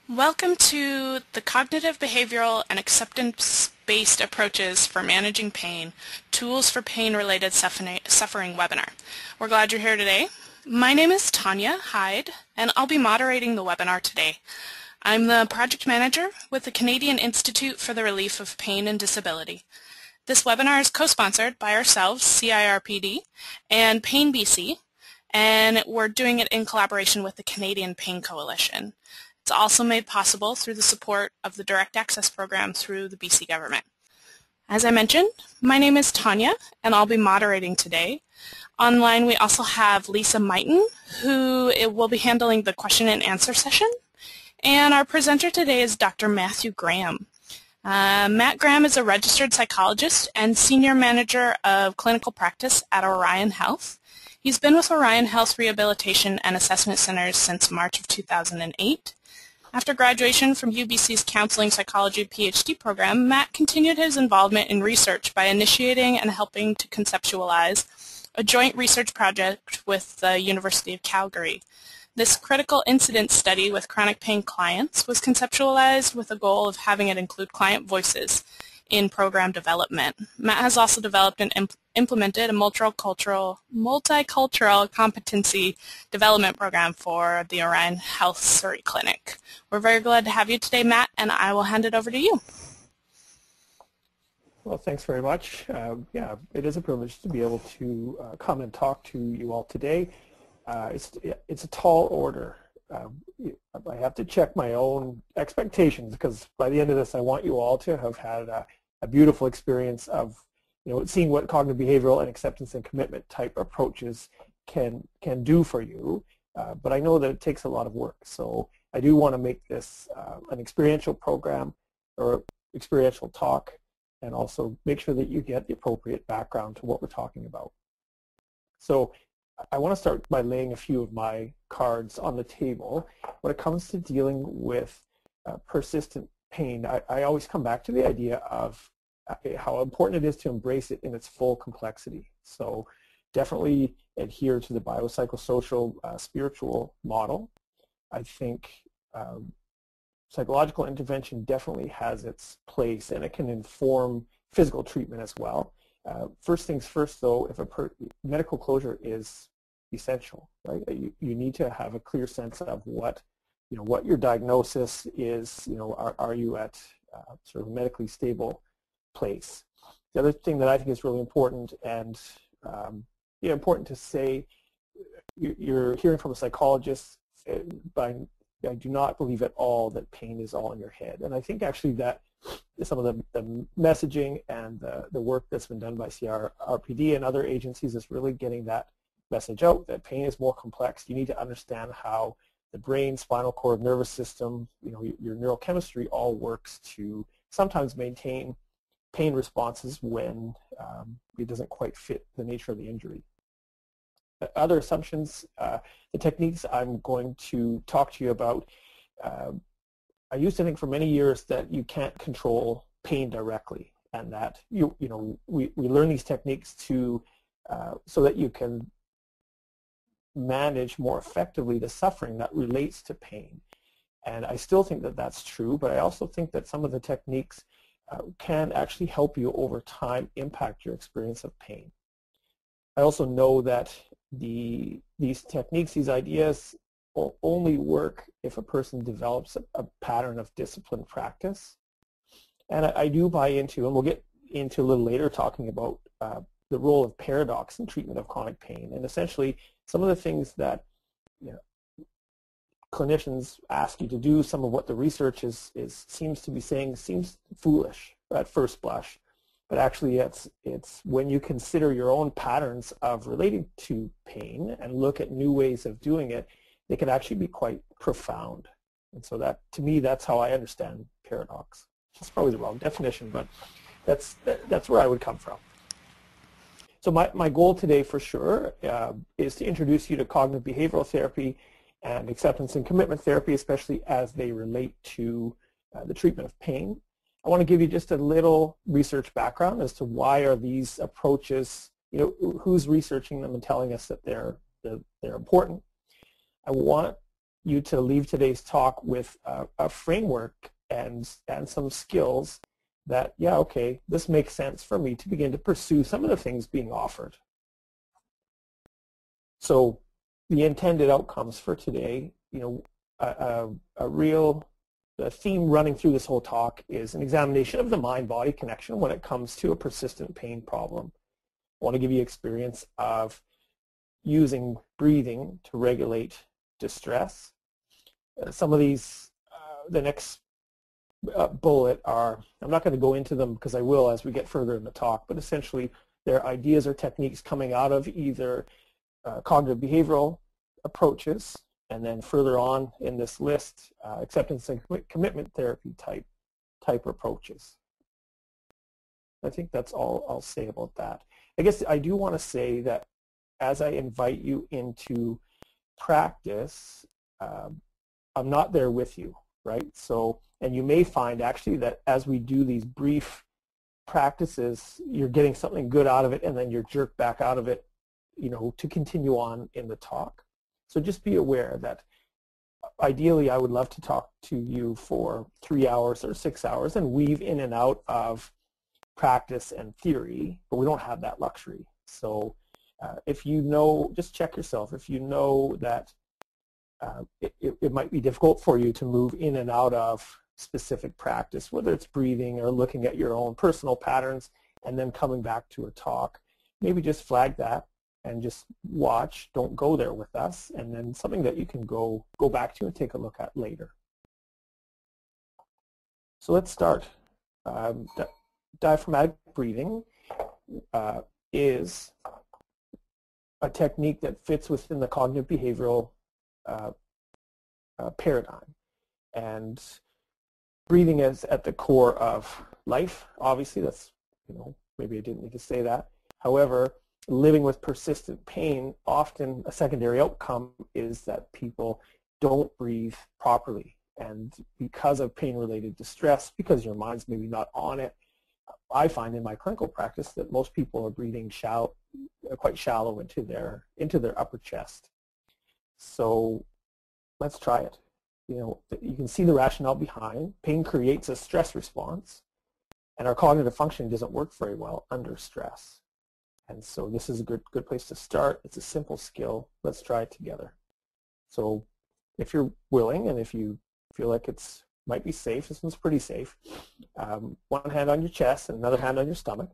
Welcome to the Cognitive, Behavioral, and Acceptance-Based Approaches for Managing Pain, Tools for Pain-Related Suffering webinar. We're glad you're here today. My name is Tanya Hyde, and I'll be moderating the webinar today. I'm the project manager with the Canadian Institute for the Relief of Pain and Disability. This webinar is co-sponsored by ourselves, CIRPD, and Pain BC, and we're doing it in collaboration with the Canadian Pain Coalition. It's also made possible through the support of the Direct Access Program through the BC government. As I mentioned, my name is Tanya, and I'll be moderating today. Online we also have Lisa Mighton, who will be handling the question and answer session. And our presenter today is Dr. Matthew Graham. Matt Graham is a registered psychologist and senior manager of clinical practice at Orion Health. He's been with Orion Health Rehabilitation and Assessment Centers since March of 2008. After graduation from UBC's Counseling Psychology PhD program, Matt continued his involvement in research by initiating and helping to conceptualize a joint research project with the University of Calgary. This critical incident study with chronic pain clients was conceptualized with the goal of having it include client voices in program development. Matt has also developed and implemented a multicultural competency development program for the Orion Health Surrey Clinic. We're very glad to have you today, Matt, and I will hand it over to you. Well, thanks very much. Yeah, it is a privilege to be able to come and talk to you all today. It's a tall order. I have to check my own expectations because by the end of this I want you all to have had a beautiful experience of seeing what cognitive behavioral and acceptance and commitment type approaches can do for you, but I know that it takes a lot of work, so I do want to make this an experiential program or experiential talk, and also make sure that you get the appropriate background to what we're talking about. So I want to start by laying a few of my cards on the table. When it comes to dealing with persistent pain, I always come back to the idea of how important it is to embrace it in its full complexity. So definitely adhere to the biopsychosocial spiritual model. I think psychological intervention definitely has its place, and it can inform physical treatment as well. First things first, though, if medical closure is essential, right? You need to have a clear sense of what your diagnosis is. Are you at sort of a medically stable place? The other thing that I think is really important, and important to say, you're hearing from a psychologist, but I do not believe at all that pain is all in your head. And I think actually that some of the messaging and the work that's been done by CIRPD and other agencies is really getting that message out, that pain is more complex. You need to understand how the brain, spinal cord, nervous system, your neurochemistry all works to sometimes maintain pain responses when it doesn't quite fit the nature of the injury. Other assumptions, the techniques I'm going to talk to you about, I used to think for many years that you can't control pain directly, and that we learn these techniques to so that you can manage more effectively the suffering that relates to pain. And I still think that that's true, but I also think that some of the techniques can actually help you over time impact your experience of pain. I also know that these techniques, these ideas, will only work if a person develops a pattern of disciplined practice. And I do buy into, and we'll get into a little later talking about the role of paradox in treatment of chronic pain. And essentially, some of the things that clinicians ask you to do, some of what the research seems to be saying seems foolish at first blush. But actually, it's when you consider your own patterns of relating to pain and look at new ways of doing it, they can actually be quite profound. And so that, to me, that's how I understand paradox. That's probably the wrong definition, but that's where I would come from. So my goal today, for sure, is to introduce you to cognitive behavioral therapy and acceptance and commitment therapy, especially as they relate to the treatment of pain. I want to give you just a little research background as to why are these approaches, who's researching them and telling us that they're important. I want you to leave today's talk with a framework and some skills that, yeah, okay, this makes sense for me to begin to pursue some of the things being offered. So the intended outcomes for today, the theme running through this whole talk is an examination of the mind-body connection when it comes to a persistent pain problem. I want to give you experience of using breathing to regulate distress. Some of these, the next bullet are, I'm not going to go into them because I will as we get further in the talk, but essentially they're ideas or techniques coming out of either cognitive behavioral approaches, and then further on in this list, acceptance and commitment therapy type approaches. I think that's all I'll say about that. I guess I do want to say that as I invite you into practice, I'm not there with you, right? So, and you may find actually that as we do these brief practices, you're getting something good out of it, and then you're jerked back out of it, to continue on in the talk. So just be aware that ideally I would love to talk to you for 3 hours or 6 hours and weave in and out of practice and theory, but we don't have that luxury. So if you know, just check yourself. If you know that it might be difficult for you to move in and out of specific practice, whether it's breathing or looking at your own personal patterns and then coming back to a talk, maybe just flag that and just watch. Don't go there with us, and then something that you can go back to and take a look at later. So let's start. Diaphragmatic breathing is a technique that fits within the cognitive behavioral paradigm, and breathing is at the core of life. Obviously, that's, maybe I didn't need to say that. However, living with persistent pain, often a secondary outcome is that people don't breathe properly. And because of pain-related distress, because your mind's maybe not on it, I find in my clinical practice that most people are breathing quite shallow into their upper chest. So let's try it. You can see the rationale behind. Pain creates a stress response, and our cognitive functioning doesn't work very well under stress. And so this is a good place to start. It's a simple skill. Let's try it together. So if you're willing and if you feel like it's might be safe, this one's pretty safe. One hand on your chest and another hand on your stomach.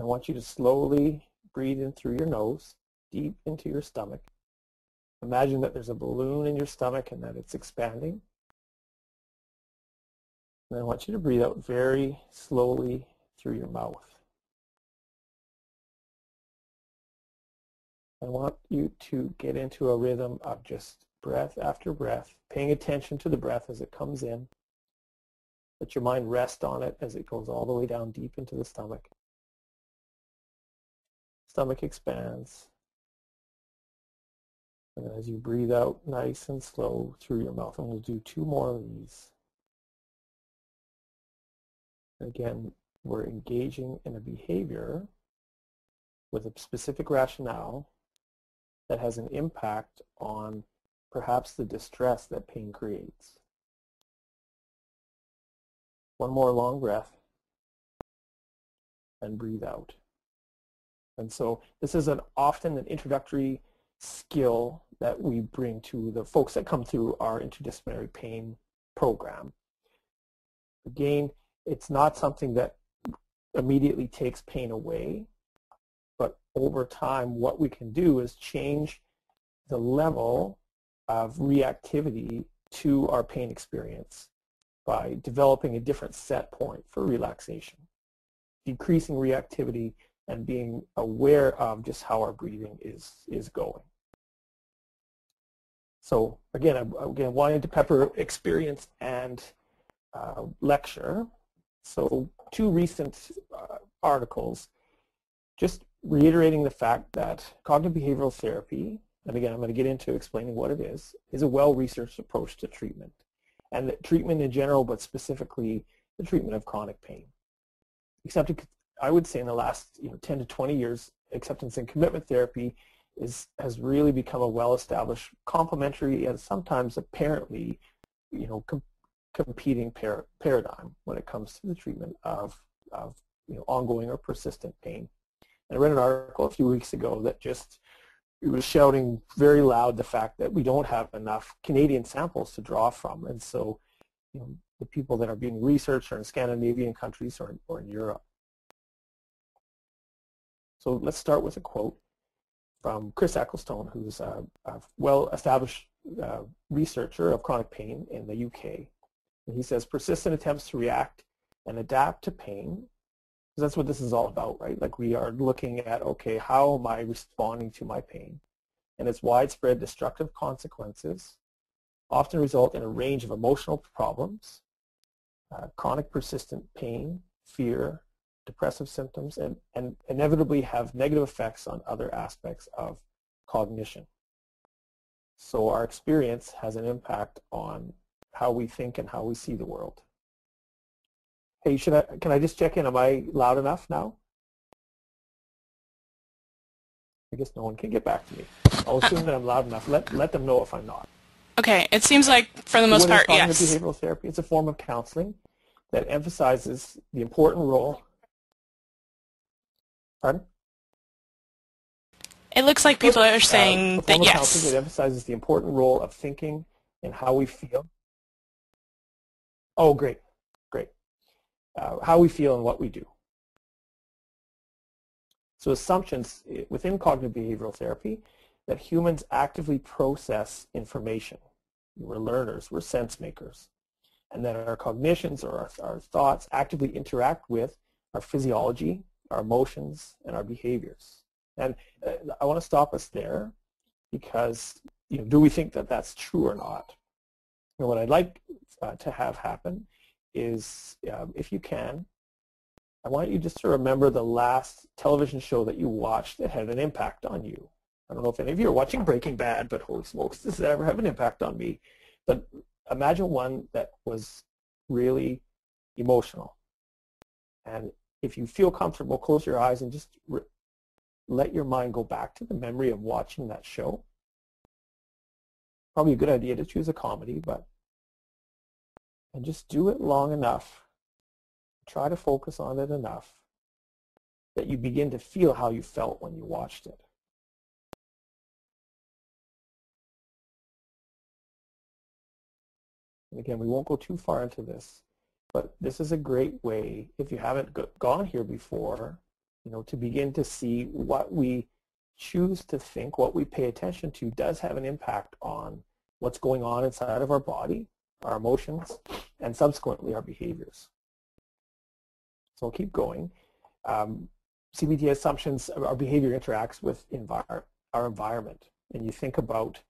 I want you to slowly breathe in through your nose, deep into your stomach. Imagine that there's a balloon in your stomach and that it's expanding. And I want you to breathe out very slowly through your mouth. I want you to get into a rhythm of just breath after breath, paying attention to the breath as it comes in. Let your mind rest on it as it goes all the way down deep into the stomach. Stomach expands. And as you breathe out nice and slow through your mouth, and we'll do 2 more of these. Again, we're engaging in a behavior with a specific rationale that has an impact on perhaps the distress that pain creates. One more long breath and breathe out. And so this is often an introductory skill that we bring to the folks that come through our interdisciplinary pain program. Again, it's not something that immediately takes pain away, but over time what we can do is change the level of reactivity to our pain experience by developing a different set point for relaxation, decreasing reactivity and being aware of just how our breathing is going. So again, wanting to pepper experience and lecture. So 2 recent articles just reiterating the fact that cognitive behavioral therapy, and again I'm going to get into explaining what it is a well-researched approach to treatment. And that treatment in general, but specifically the treatment of chronic pain. Except I would say in the last 10 to 20 years, acceptance and commitment therapy has really become a well-established complementary and sometimes apparently, competing paradigm when it comes to the treatment of ongoing or persistent pain. And I read an article a few weeks ago that it was shouting very loud the fact that we don't have enough Canadian samples to draw from, and so the people that are being researched are in Scandinavian countries or in Europe. So let's start with a quote from Chris Ecclestone, who's a well-established researcher of chronic pain in the UK. And he says, persistent attempts to react and adapt to pain, because that's what this is all about, right? Like we are looking at, okay, how am I responding to my pain? And its widespread destructive consequences often result in a range of emotional problems, chronic persistent pain, fear, depressive symptoms, and inevitably have negative effects on other aspects of cognition. So our experience has an impact on how we think and how we see the world. Hey, can I just check in? Am I loud enough now? I guess no one can get back to me. I'll assume that I'm loud enough. Let them know if I'm not. Okay, it seems like for the most part, yes. Cognitive behavioral therapy, it's a form of counseling that emphasizes the important role. Pardon? It looks like people are saying that yes. Counseling, it emphasizes the important role of thinking and how we feel. Oh, great, great. How we feel and what we do. So assumptions within cognitive behavioral therapy that humans actively process information. We're learners, we're sense makers. And that our cognitions or our thoughts actively interact with our physiology, our emotions, and our behaviors. And I want to stop us there because, do we think that that's true or not? And what I'd like to have happen is, if you can, I want you just to remember the last television show that you watched that had an impact on you. I don't know if any of you are watching Breaking Bad, but holy smokes, does it ever have an impact on me? But imagine one that was really emotional. And if you feel comfortable, close your eyes and just let your mind go back to the memory of watching that show. Probably a good idea to choose a comedy, and just do it long enough. Try to focus on it enough that you begin to feel how you felt when you watched it. And again, we won't go too far into this, but this is a great way, if you haven't gone here before, to begin to see what we choose to think, what we pay attention to does have an impact on what's going on inside of our body, our emotions, and subsequently our behaviors. So I'll keep going. CBT assumptions, our behavior interacts with our environment, and you think about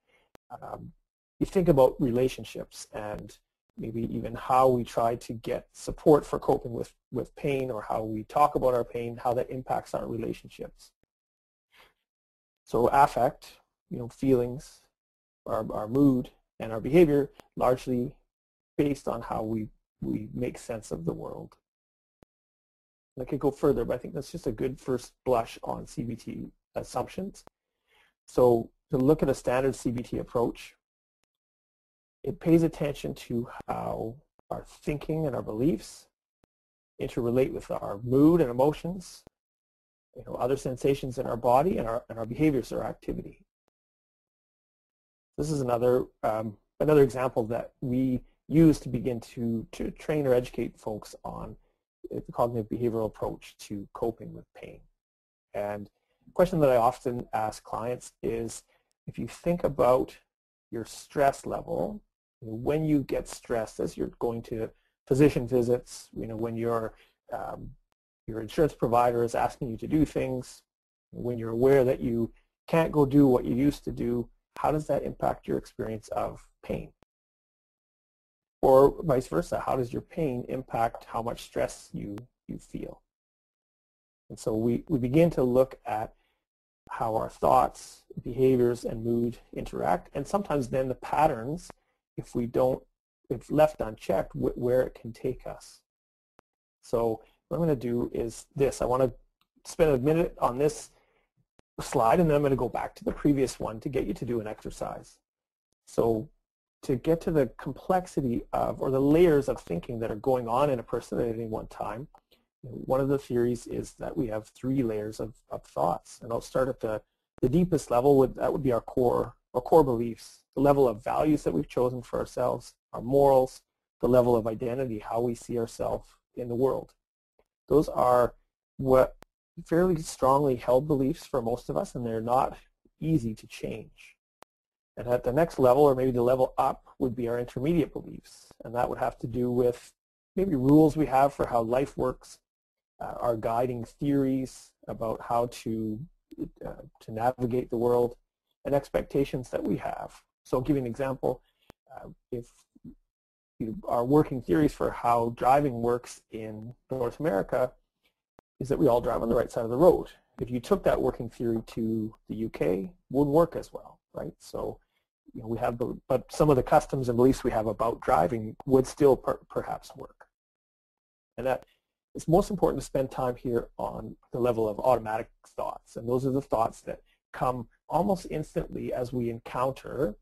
relationships and maybe even how we try to get support for coping with pain, or how we talk about our pain, how that impacts our relationships. So affect, feelings, our mood, and our behavior largely based on how we make sense of the world. I could go further, but I think that's just a good first blush on CBT assumptions. So to look at a standard CBT approach, it pays attention to how our thinking and our beliefs interrelate with our mood and emotions, other sensations in our body, and our behaviors or activity. This is another example that we use to begin to train or educate folks on the cognitive behavioral approach to coping with pain. And the question that I often ask clients is, if you think about your stress level, when you get stressed as you're going to physician visits, when your insurance provider is asking you to do things, when you're aware that you can't go do what you used to do, how does that impact your experience of pain? Or vice versa, how does your pain impact how much stress you feel? And so we begin to look at how our thoughts, behaviors, and mood interact, and sometimes then the patterns, if left unchecked, where it can take us. So what I'm going to do is this. I want to spend a minute on this slide, and then I'm going to go back to the previous one to get you to do an exercise. So to get to the complexity of, or the layers of thinking that are going on in a person at any one time, one of the theories is that we have 3 layers of thoughts. And I'll start at the deepest level. That would be our core beliefs, the level of values that we've chosen for ourselves, our morals, the level of identity, how we see ourselves in the world. Those are what fairly strongly held beliefs for most of us, and they're not easy to change. And at the next level, or maybe the level up, would be our intermediate beliefs. And that would have to do with maybe rules we have for how life works, our guiding theories about how to navigate the world, and expectations that we have. So I'll give you an example. If our working theories for how driving works in North America is that we all drive on the right side of the road. If you took that working theory to the UK, it wouldn't work as well, right? So we have, but some of the customs and beliefs we have about driving would still perhaps work. And that it's most important to spend time here on the level of automatic thoughts. And those are the thoughts that come almost instantly as we encounter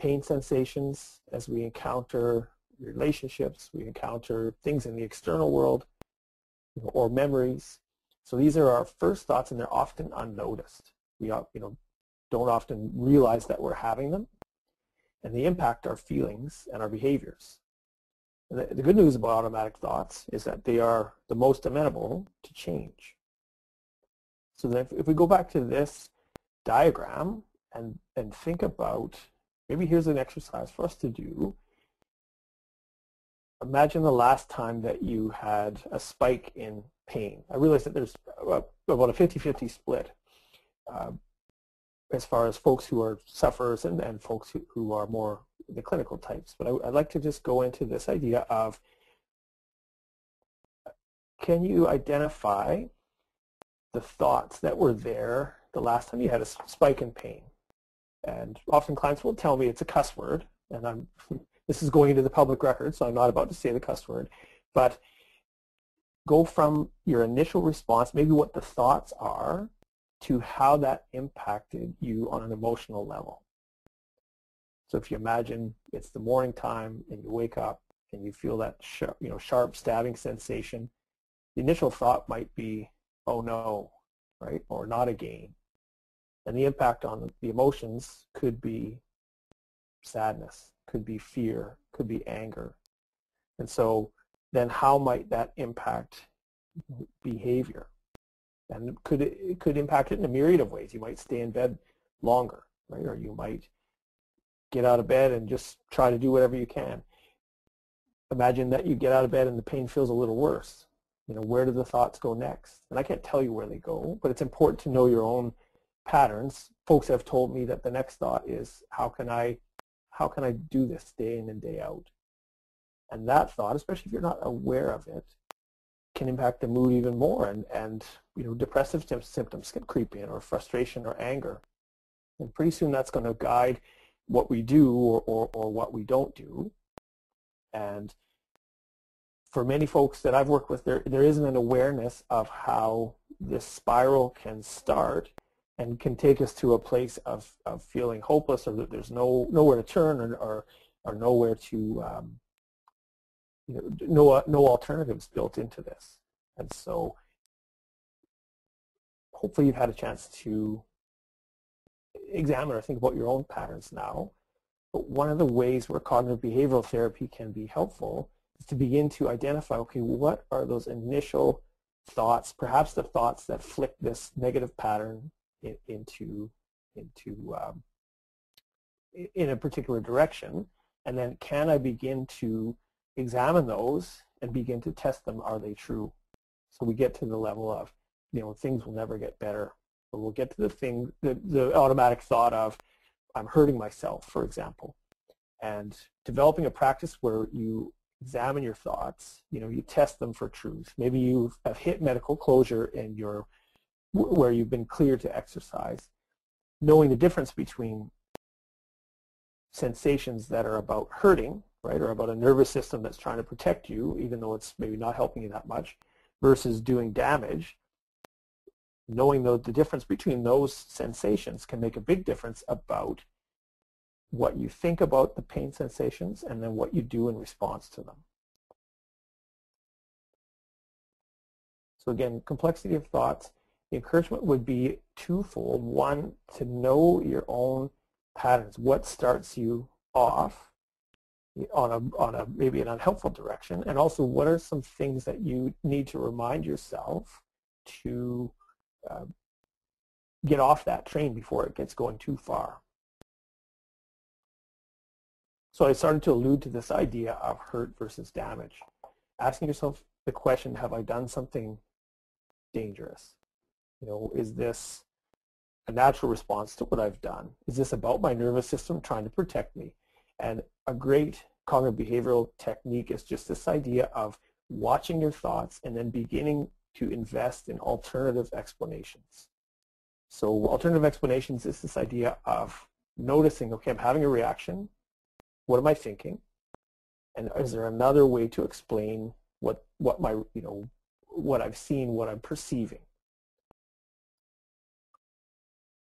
pain sensations, as we encounter relationships, we encounter things in the external world, or memories. So these are our first thoughts, and they're often unnoticed. We don't often realize that we're having them, and they impact our feelings and our behaviors. And the good news about automatic thoughts is that they are the most amenable to change. So then if we go back to this diagram and think about, maybe here's an exercise for us to do. Imagine the last time that you had a spike in pain. I realize that there's about a 50-50 split as far as folks who are sufferers and folks who are more the clinical types. But I'd like to just go into this idea of, can you identify the thoughts that were there the last time you had a spike in pain? And often clients will tell me it's a cuss word, and this is going into the public record, so I'm not about to say the cuss word, but go from your initial response, maybe what the thoughts are, to how that impacted you on an emotional level. So if you imagine it's the morning time and you wake up and you feel that sharp stabbing sensation, the initial thought might be, oh no, right, or not again. And the impact on the emotions could be sadness, could be fear, could be anger. And so then how might that impact behavior? And it could impact it in a myriad of ways. You might stay in bed longer, right? Or you might get out of bed and just try to do whatever you can. Imagine that you get out of bed and the pain feels a little worse. Where do the thoughts go next? And I can't tell you where they go, but it's important to know your own patterns. Folks have told me that the next thought is, how can I do this day in and day out? And that thought, especially if you're not aware of it, can impact the mood even more, and depressive symptoms can creep in, or frustration or anger. And pretty soon that's going to guide what we do or what we don't do. And for many folks that I've worked with, there isn't an awareness of how this spiral can start and can take us to a place of feeling hopeless, or that there's nowhere to turn, or nowhere to no alternatives built into this. And so hopefully you've had a chance to examine or think about your own patterns now. But one of the ways where cognitive behavioral therapy can be helpful is to begin to identify, okay, what are those initial thoughts, perhaps the thoughts that flick this negative pattern in a particular direction, and then can I begin to examine those and begin to test them? Are they true? So we get to the level of, things will never get better, or we'll get to the automatic thought of, I'm hurting myself, for example. And developing a practice where you examine your thoughts, you test them for truth. Maybe you have hit medical closure in where you've been cleared to exercise, knowing the difference between sensations that are about hurting, right, or about a nervous system that's trying to protect you, even though it's maybe not helping you that much, versus doing damage. knowing the difference between those sensations can make a big difference about what you think about the pain sensations and then what you do in response to them. So again, complexity of thoughts. The encouragement would be twofold. One, to know your own patterns. What starts you off on a maybe an unhelpful direction, and also what are some things that you need to remind yourself to get off that train before it gets going too far. So I started to allude to this idea of hurt versus damage. Asking yourself the question, have I done something dangerous? You know, is this a natural response to what I've done? Is this about my nervous system trying to protect me? And a great cognitive behavioral technique is just this idea of watching your thoughts and then beginning to invest in alternative explanations. So alternative explanations is this idea of noticing, okay, I'm having a reaction. What am I thinking? And is there another way to explain what my, you know, what I've seen, what I'm perceiving?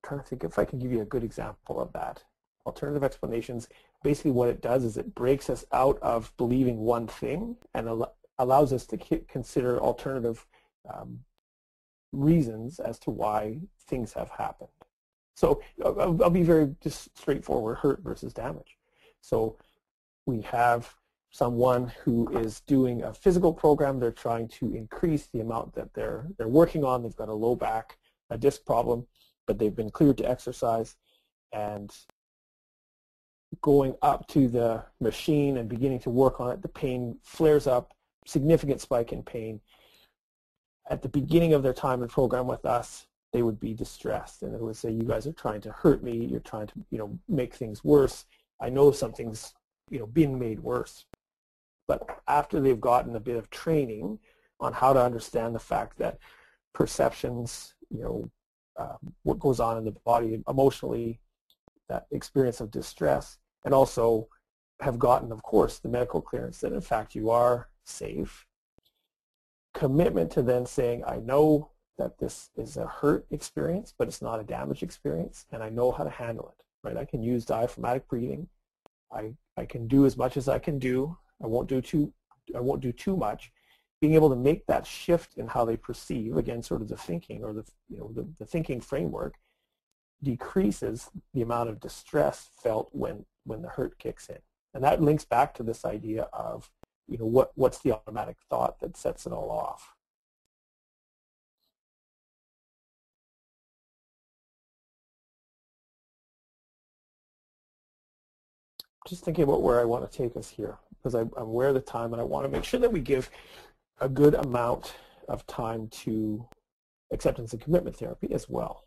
I'm trying to think if I can give you a good example of that. Alternative explanations, basically what it does is it breaks us out of believing one thing and allows us to consider alternative reasons as to why things have happened. So I'll be very just straightforward, hurt versus damage. So we have someone who is doing a physical program. They're trying to increase the amount that they're working on. They've got a low back, a disc problem, but they've been cleared to exercise, and going up to the machine and beginning to work on it, the pain flares up, significant spike in pain. At the beginning of their time in program with us, they would be distressed, and they would say, you guys are trying to hurt me, you're trying to, you know, make things worse. I know something's, you know, being made worse. But after they've gotten a bit of training on how to understand the fact that perceptions, you know, what goes on in the body emotionally, that experience of distress, and also have gotten, of course, the medical clearance that in fact you are safe. Commitment to then saying, I know that this is a hurt experience, but it's not a damage experience, and I know how to handle it, right? I can use diaphragmatic breathing. I can do as much as I can do. I won't do too much. Being able to make that shift in how they perceive, again, sort of the thinking or the thinking framework, decreases the amount of distress felt when the hurt kicks in. And that links back to this idea of, you know, what's the automatic thought that sets it all off. Just thinking about where I want to take us here, because I'm aware of the time and I want to make sure that we give a good amount of time to acceptance and commitment therapy as well.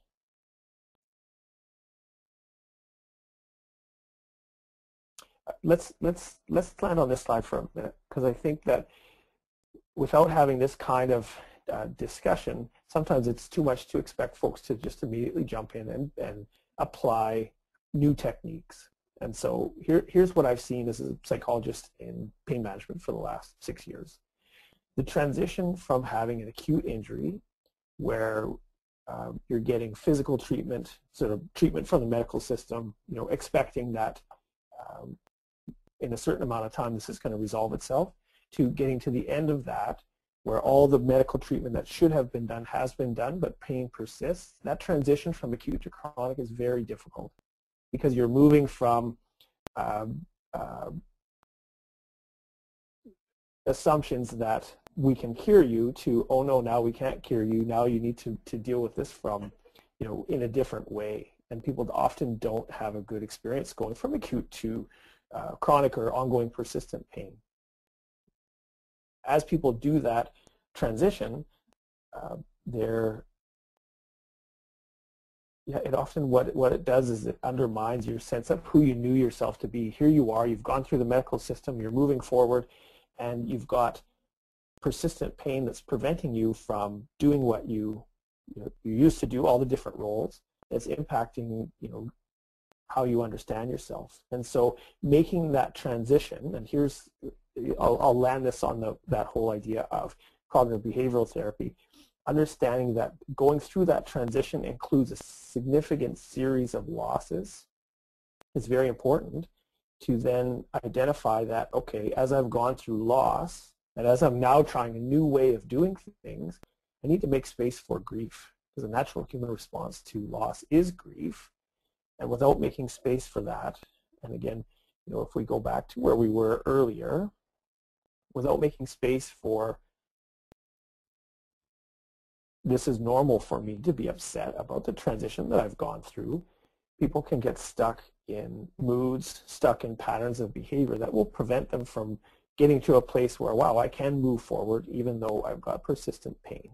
Let's land on this slide for a minute, because I think that without having this kind of discussion, sometimes it's too much to expect folks to just immediately jump in and apply new techniques. And so here's what I've seen as a psychologist in pain management for the last 6 years. The transition from having an acute injury where you're getting physical treatment, sort of treatment from the medical system, you know, expecting that in a certain amount of time this is going to resolve itself, to getting to the end of that where all the medical treatment that should have been done has been done, but pain persists. That transition from acute to chronic is very difficult, because you're moving from assumptions that we can cure you to, oh no, now we can't cure you, now you need to deal with this from, you know, in a different way. And people often don't have a good experience going from acute to chronic or ongoing persistent pain. As people do that transition, it often what it does is it undermines your sense of who you knew yourself to be. Here you are, you've gone through the medical system, you're moving forward, and you've got persistent pain that's preventing you from doing what you used to do, all the different roles. It's impacting, you know, how you understand yourself. And so making that transition, and I'll land this on that whole idea of cognitive behavioral therapy. understanding that going through that transition includes a significant series of losses is very important to then identify that, okay, as I've gone through loss and as I'm now trying a new way of doing things, I need to make space for grief, because a natural human response to loss is grief. And without making space for that, and again, if we go back to where we were earlier, without making space for this is normal for me to be upset about the transition that I've gone through, people can get stuck in moods, stuck in patterns of behavior that will prevent them from getting to a place where, wow, I can move forward even though I've got persistent pain.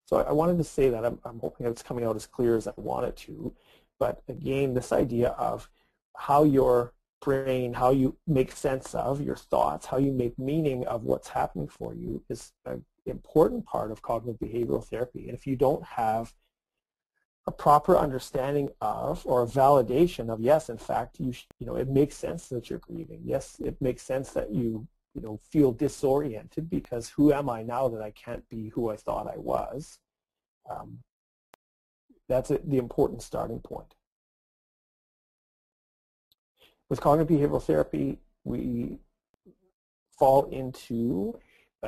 So I wanted to say that I'm hoping that it's coming out as clear as I want it to. But again, this idea of how your brain, how you make sense of your thoughts, how you make meaning of what's happening for you is an important part of cognitive behavioral therapy. And if you don't have a proper understanding of or a validation of, yes, in fact, it makes sense that you're grieving. Yes, it makes sense that you feel disoriented because who am I now that I can't be who I thought I was? That's the important starting point. With cognitive behavioral therapy, we fall into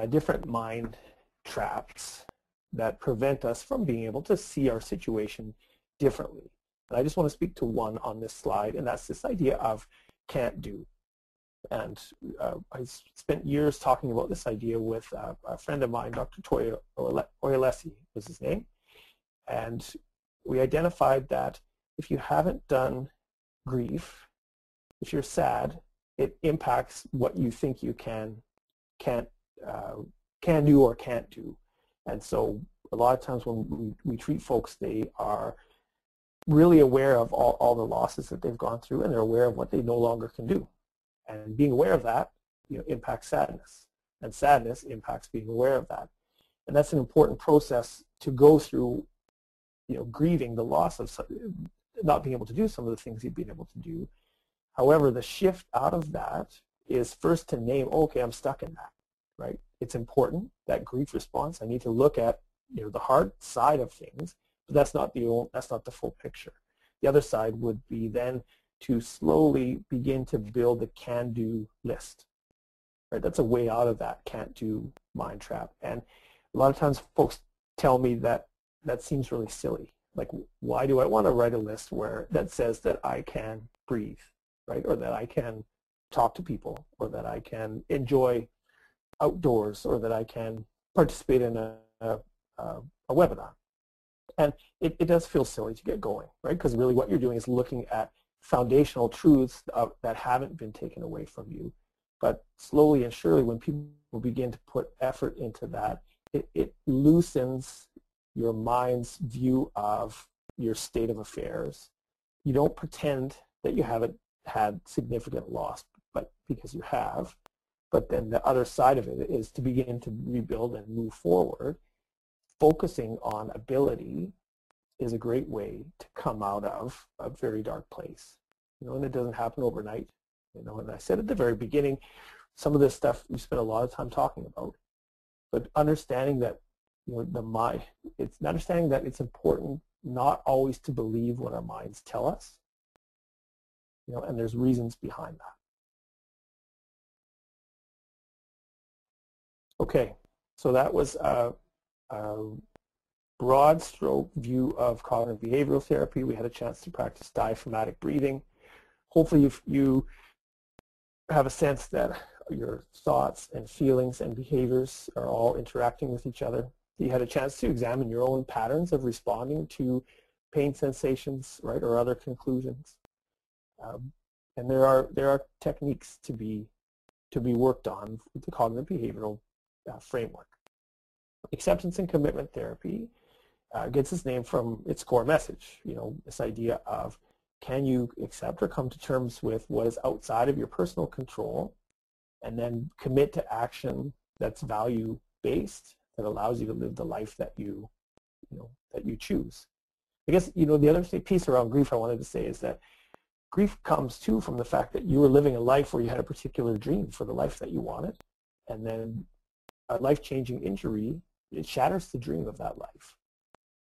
different mind traps that prevent us from being able to see our situation differently. And I just want to speak to one on this slide, and that's this idea of can't do. And I spent years talking about this idea with a friend of mine, Dr. Toya Oyalesi was his name. And we identified that if you haven't done grief, if you're sad, it impacts what you think you can do or can't do. And so a lot of times when we treat folks, they are really aware of all the losses that they've gone through, and they're aware of what they no longer can do. And being aware of that impacts sadness, and sadness impacts being aware of that. And that's an important process to go through, grieving the loss of not being able to do some of the things you've been able to do. However, the shift out of that is first to name, okay, I'm stuck in that, right? It's important, that grief response. I need to look at the hard side of things, but that's not the full picture. The other side would be then to slowly begin to build the can-do list, right? That's a way out of that can't-do mind trap. And a lot of times folks tell me that seems really silly. Like, why do I want to write a list that says that I can breathe, right? Or that I can talk to people, or that I can enjoy outdoors, or that I can participate in a webinar. And it does feel silly to get going, right? Because really what you're doing is looking at foundational truths that haven't been taken away from you. But slowly and surely, when people begin to put effort into that, it loosens your mind's view of your state of affairs. You don't pretend that you haven't had significant loss, but because you have. But then the other side of it is to begin to rebuild and move forward. Focusing on ability is a great way to come out of a very dark place. And it doesn't happen overnight. And I said at the very beginning, some of this stuff we spent a lot of time talking about. But understanding that understanding that it's important not always to believe what our minds tell us. And there's reasons behind that. Okay, so that was a broad stroke view of cognitive behavioral therapy. We had a chance to practice diaphragmatic breathing. Hopefully you have a sense that your thoughts and feelings and behaviors are all interacting with each other. You had a chance to examine your own patterns of responding to pain sensations, right, or other conclusions. And there are techniques to be worked on with the cognitive behavioral framework. Acceptance and commitment therapy gets its name from its core message. This idea of, can you accept or come to terms with what is outside of your personal control, and then commit to action that's value-based, that allows you to live the life that you choose. I guess the other piece around grief I wanted to say is that grief comes too from the fact that you were living a life where you had a particular dream for the life that you wanted, and then a life-changing injury it shatters the dream of that life.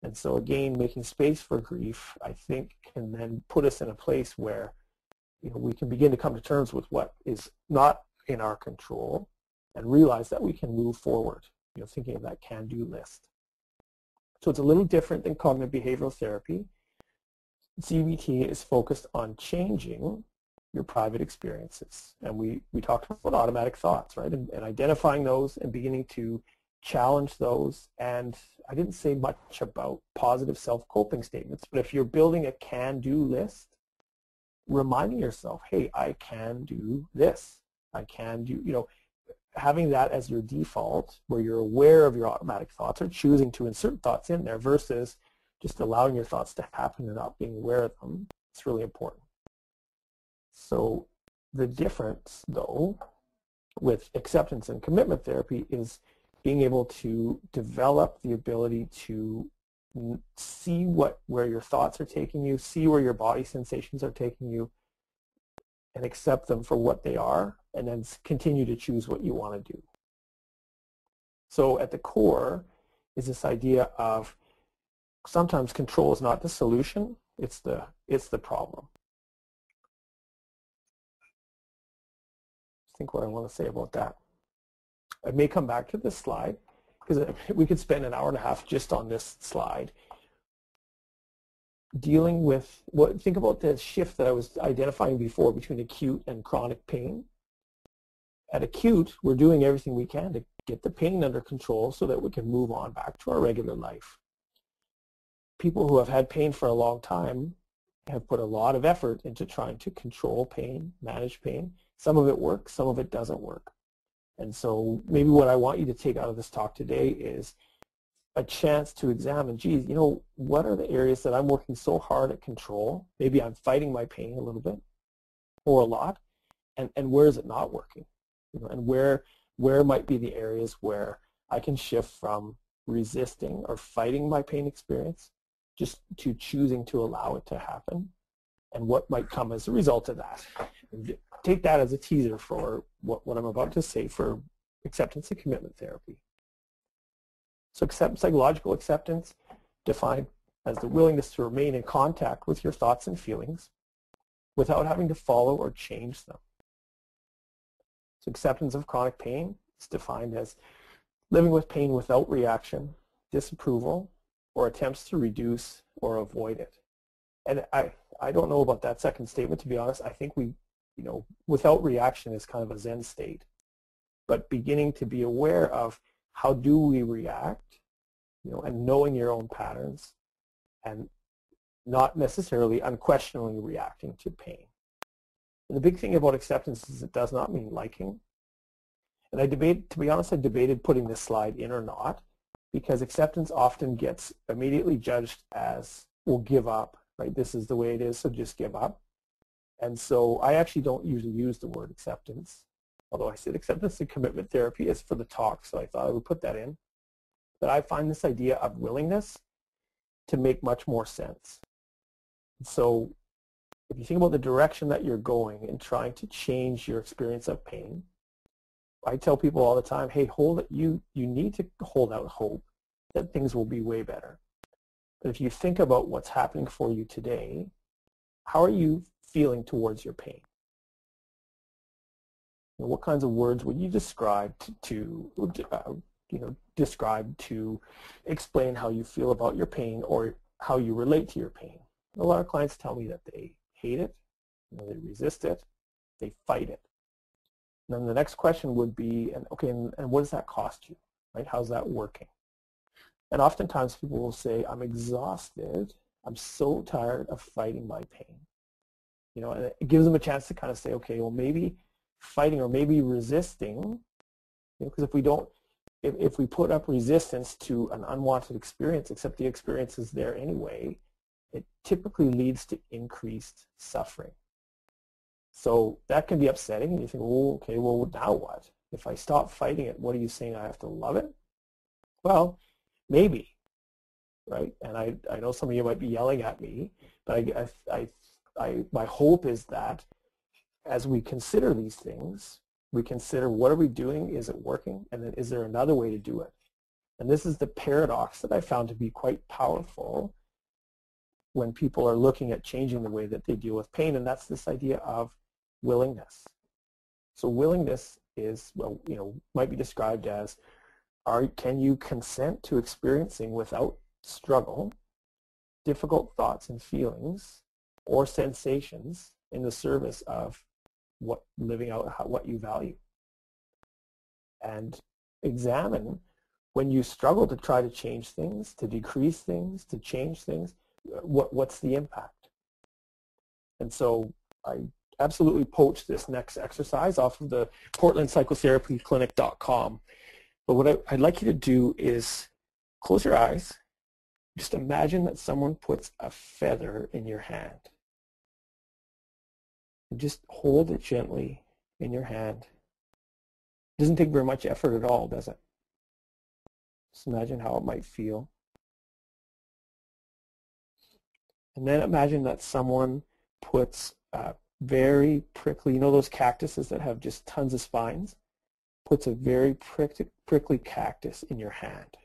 And so again, making space for grief, I think, can then put us in a place where we can begin to come to terms with what is not in our control and realize that we can move forward, thinking of that can-do list. So it's a little different than cognitive behavioral therapy. CBT is focused on changing your private experiences. And we talked about automatic thoughts, right? And identifying those and beginning to challenge those. And I didn't say much about positive self-coping statements, but if you're building a can-do list, reminding yourself, hey, I can do this. I can do, having that as your default, where you're aware of your automatic thoughts or choosing to insert thoughts in there versus just allowing your thoughts to happen and not being aware of them, it's really important. So the difference, though, with acceptance and commitment therapy is being able to develop the ability to see where your thoughts are taking you, see where your body sensations are taking you, and accept them for what they are, and then continue to choose what you want to do. So at the core is this idea of sometimes control is not the solution, it's the problem. I think what I want to say about that. I may come back to this slide because we could spend an hour and a half just on this slide dealing with think about the shift that I was identifying before between acute and chronic pain. At acute, we're doing everything we can to get the pain under control so that we can move on back to our regular life. People who have had pain for a long time have put a lot of effort into trying to control pain, manage pain. Some of it works, some of it doesn't work. And so maybe what I want you to take out of this talk today is a chance to examine, geez, what are the areas that I'm working so hard at control? Maybe I'm fighting my pain a little bit or a lot, and where is it not working? And where might be the areas where I can shift from resisting or fighting my pain experience just to choosing to allow it to happen, and what might come as a result of that. And take that as a teaser for what I'm about to say for acceptance and commitment therapy. So psychological acceptance, defined as the willingness to remain in contact with your thoughts and feelings without having to follow or change them. So acceptance of chronic pain is defined as living with pain without reaction, disapproval, or attempts to reduce or avoid it. And I don't know about that second statement, to be honest. I think without reaction is kind of a Zen state. But beginning to be aware of how do we react, and knowing your own patterns and not necessarily unquestioningly reacting to pain. And the big thing about acceptance is it does not mean liking. And to be honest, I debated putting this slide in or not, because acceptance often gets immediately judged as, well, give up, right? This is the way it is, so just give up. And so I actually don't usually use the word acceptance, although I said acceptance and commitment therapy is for the talk, so I thought I would put that in. But I find this idea of willingness to make much more sense. So if you think about the direction that you're going in trying to change your experience of pain, I tell people all the time, hey, you need to hold out hope that things will be way better. But if you think about what's happening for you today, how are you feeling towards your pain? What kinds of words would you describe to explain how you feel about your pain or how you relate to your pain? A lot of clients tell me that they hate it, they resist it, they fight it. And then the next question would be, and what does that cost you? Right? How's that working? And oftentimes people will say, I'm exhausted. I'm so tired of fighting my pain. And it gives them a chance to kind of say, okay, well, maybe fighting or maybe resisting, because if we put up resistance to an unwanted experience, except the experience is there anyway, it typically leads to increased suffering. So that can be upsetting, and you think, well, okay, well, now what? If I stop fighting it, what are you saying? I have to love it? Well, maybe, right? And I know some of you might be yelling at me, but my hope is that as we consider these things, we consider what are we doing, is it working, and then is there another way to do it? And this is the paradox that I found to be quite powerful when people are looking at changing the way that they deal with pain, and that's this idea of willingness. So willingness is, well, might be described as, can you consent to experiencing without struggle difficult thoughts and feelings or sensations in the service of living out what you value? And examine when you struggle to try to change things, to decrease things, to change things, what's the impact? And so I absolutely poached this next exercise off of the portlandpsychotherapyclinic.com. But what I'd like you to do is close your eyes. Just imagine that someone puts a feather in your hand. And just hold it gently in your hand. It doesn't take very much effort at all, does it? Just imagine how it might feel. And then imagine that someone puts a very prickly, those cactuses that have just tons of spines, puts a very prickly cactus in your hand.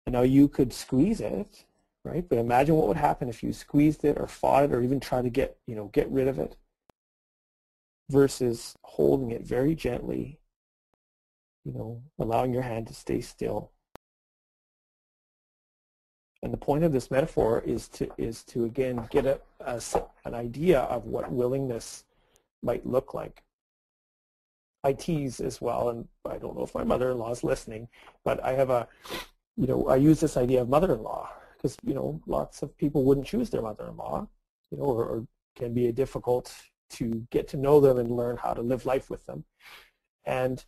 And now you could squeeze it, right? But imagine what would happen if you squeezed it or fought it or even try to get rid of it, versus holding it very gently, allowing your hand to stay still. And the point of this metaphor is to again get an idea of what willingness might look like. I tease as well, and I don't know if my mother-in-law is listening, but I have I use this idea of mother-in-law because, lots of people wouldn't choose their mother-in-law, or can be difficult to get to know them and learn how to live life with them. And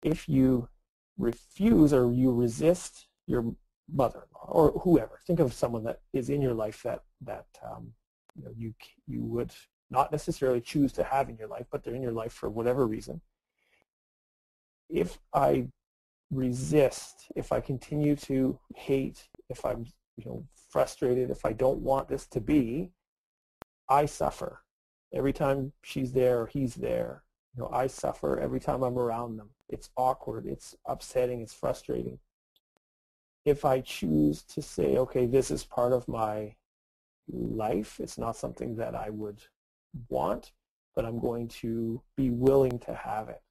if you refuse or you resist your mother-in-law or whoever, think of someone that is in your life that you would not necessarily choose to have in your life, but they're in your life for whatever reason. If I resist, if I continue to hate, if I'm frustrated, if I don't want this to be, I suffer. Every time she's there or he's there, I suffer every time I'm around them. It's awkward, it's upsetting, it's frustrating. If I choose to say, okay, this is part of my life, it's not something that I would want, but I'm going to be willing to have it.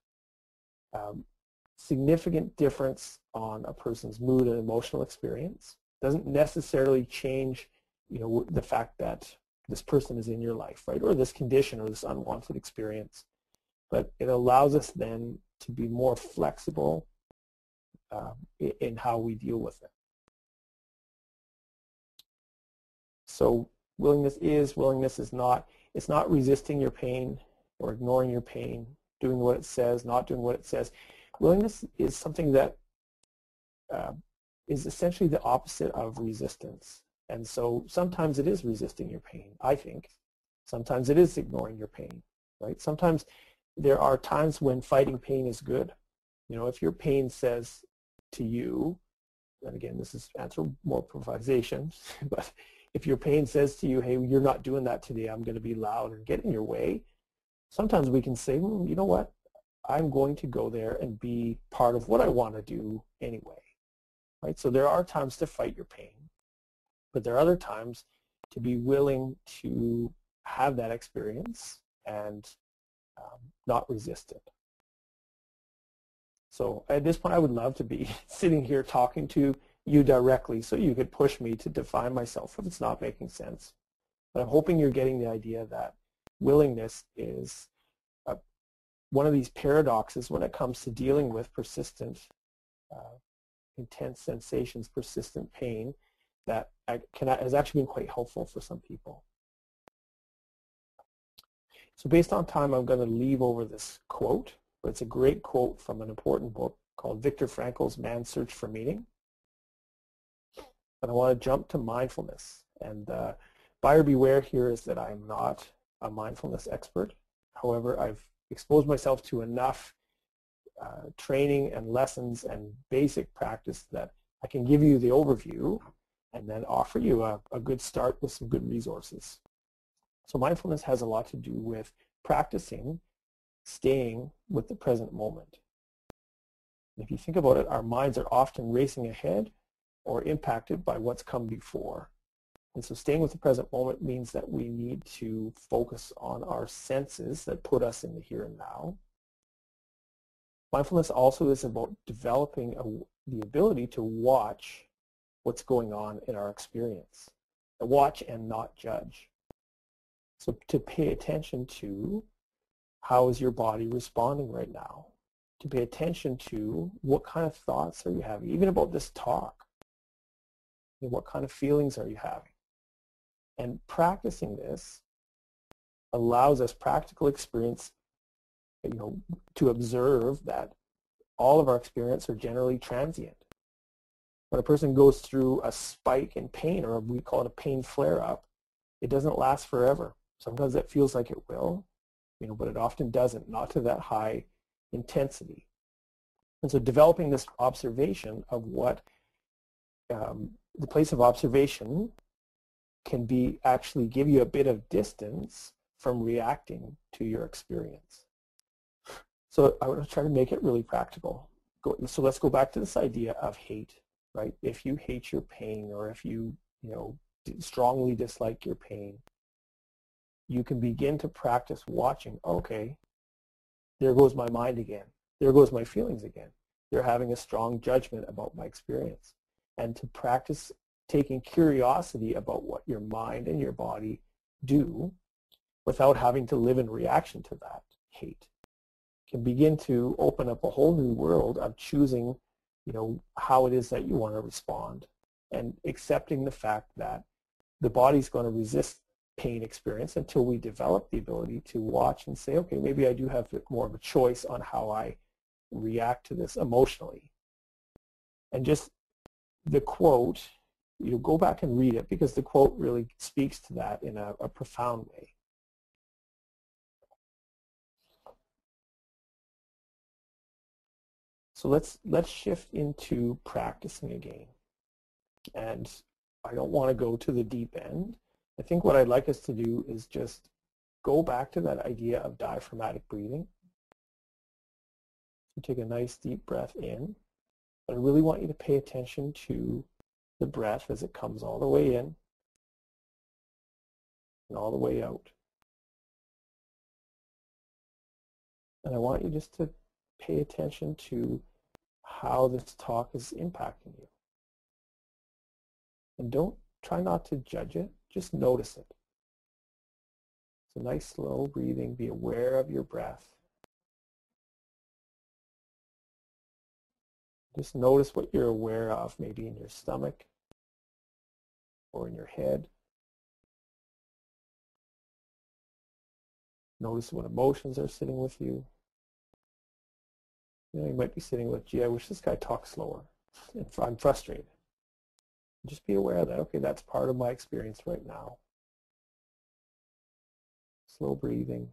Significant difference on a person's mood and emotional experience. Doesn't necessarily change, the fact that this person is in your life, right, or this condition or this unwanted experience. But it allows us then to be more flexible in how we deal with it. So willingness is not, it's not resisting your pain or ignoring your pain, doing what it says, not doing what it says. Willingness is something that is essentially the opposite of resistance. And so sometimes it is resisting your pain, I think. Sometimes it is ignoring your pain, right? Sometimes there are times when fighting pain is good. If your pain says to you, and again, this is anthropomorphization, but if your pain says to you, hey, you're not doing that today, I'm going to be loud and get in your way, sometimes we can say, you know what, I'm going to go there and be part of what I want to do anyway, right? So there are times to fight your pain, but there are other times to be willing to have that experience and not resist it. So at this point, I would love to be sitting here talking to you directly so you could push me to define myself if it's not making sense. But I'm hoping you're getting the idea that willingness is one of these paradoxes when it comes to dealing with persistent, intense sensations, persistent pain that has actually been quite helpful for some people. So based on time, I'm going to leave over this quote, but it's a great quote from an important book called Viktor Frankl's Man's Search for Meaning. And I want to jump to mindfulness. And buyer beware here is that I'm not a mindfulness expert. However, I've exposed myself to enough training and lessons and basic practice that I can give you the overview and then offer you a good start with some good resources. So mindfulness has a lot to do with practicing staying with the present moment. If you think about it, our minds are often racing ahead or impacted by what's come before. And so staying with the present moment means that we need to focus on our senses that put us in the here and now. Mindfulness also is about developing the ability to watch what's going on in our experience. Watch and not judge. So to pay attention to how is your body responding right now? To pay attention to what kind of thoughts are you having, even about this talk. And what kind of feelings are you having? And practicing this allows us practical experience, to observe that all of our experiences are generally transient. When a person goes through a spike in pain, or we call it a pain flare-up, it doesn't last forever. Sometimes it feels like it will, but it often doesn't, not to that high intensity. And so developing this observation of what the place of observation can be actually give you a bit of distance from reacting to your experience. So I want to try to make it really practical. So let's go back to this idea of hate, right? If you hate your pain, or if you, strongly dislike your pain, you can begin to practice watching, okay, there goes my mind again. There goes my feelings again. They're having a strong judgment about my experience. And to practice taking curiosity about what your mind and your body do without having to live in reaction to that hate can begin to open up a whole new world of choosing, how it is that you want to respond, and accepting the fact that the body's going to resist pain experience until we develop the ability to watch and say, okay, maybe I do have more of a choice on how I react to this emotionally. And just the quote, go back and read it, because the quote really speaks to that in a profound way. So let's shift into practicing again. And I don't want to go to the deep end. I think what I'd like us to do is just go back to that idea of diaphragmatic breathing. So take a nice deep breath in. But I really want you to pay attention to the breath as it comes all the way in and all the way out. And I want you just to pay attention to how this talk is impacting you. And try not to judge it, just notice it. So nice slow breathing, be aware of your breath. Just notice what you're aware of, maybe in your stomach or in your head. Notice what emotions are sitting with you. You might be sitting with, gee, I wish this guy talked slower. I'm frustrated. Just be aware that, okay, that's part of my experience right now. Slow breathing.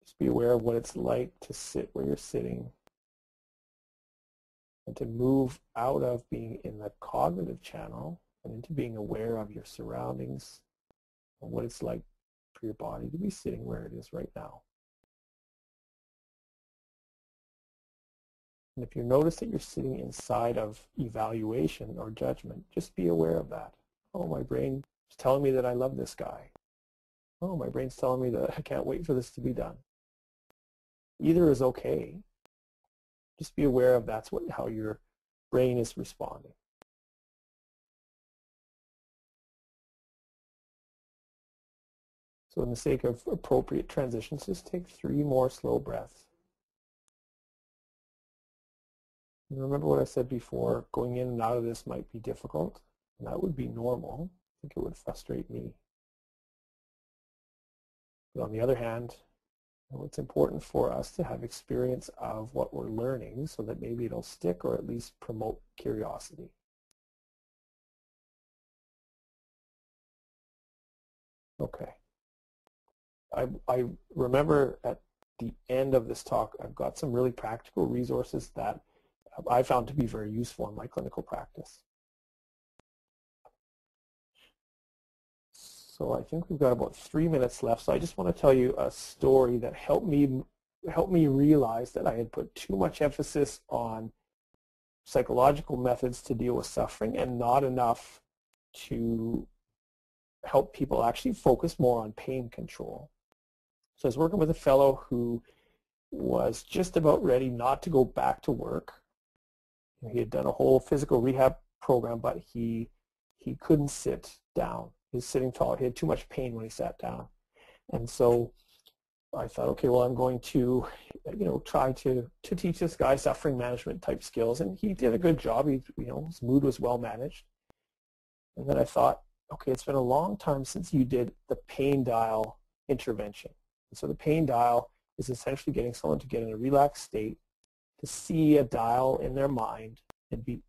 Just be aware of what it's like to sit where you're sitting and to move out of being in the cognitive channel and into being aware of your surroundings and what it's like for your body to be sitting where it is right now. And if you notice that you're sitting inside of evaluation or judgment, just be aware of that. Oh, my brain is telling me that I love this guy. Oh, my brain's telling me that I can't wait for this to be done. Either is okay. Just be aware of how your brain is responding. So in the sake of appropriate transitions, just take 3 more slow breaths. And remember what I said before, going in and out of this might be difficult, and that would be normal. I think it would frustrate me. But on the other hand, it's important for us to have experience of what we're learning so that maybe it'll stick or at least promote curiosity. Okay. I remember at the end of this talk, I've got some really practical resources that I found to be very useful in my clinical practice. So I think we've got about 3 minutes left. So I just want to tell you a story that helped me helped me realize that I had put too much emphasis on psychological methods to deal with suffering and not enough to help people actually focus more on pain control. So I was working with a fellow who was just about ready not to go back to work. He had done a whole physical rehab program, but he couldn't sit down. He was sitting tall. He had too much pain when he sat down. And so I thought, okay, well, I'm going to, try to teach this guy suffering management type skills. And he did a good job. His mood was well managed. And then I thought, okay, it's been a long time since you did the pain dial intervention. And so the pain dial is essentially getting someone to get in a relaxed state, to see a dial in their mind and be,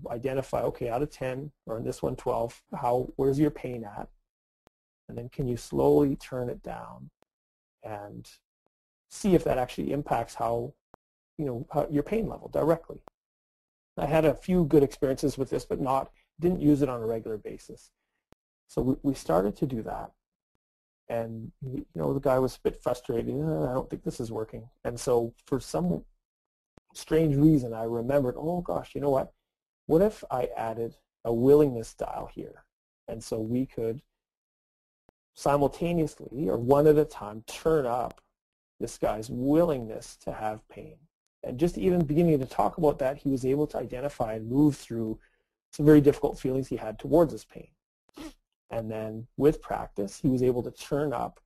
identify, okay, out of 10, or in this one, 12, where's your pain at? And then can you slowly turn it down and see if that actually impacts how your pain level directly. I had a few good experiences with this, but didn't use it on a regular basis. So we started to do that. And, the guy was a bit frustrated. I don't think this is working. And so for some strange reason, I remembered, oh gosh, you know what? What if I added a willingness dial here? And so we could simultaneously, or one at a time, turn up this guy's willingness to have pain. And just even beginning to talk about that, he was able to identify and move through some very difficult feelings he had towards his pain. And then with practice, he was able to turn up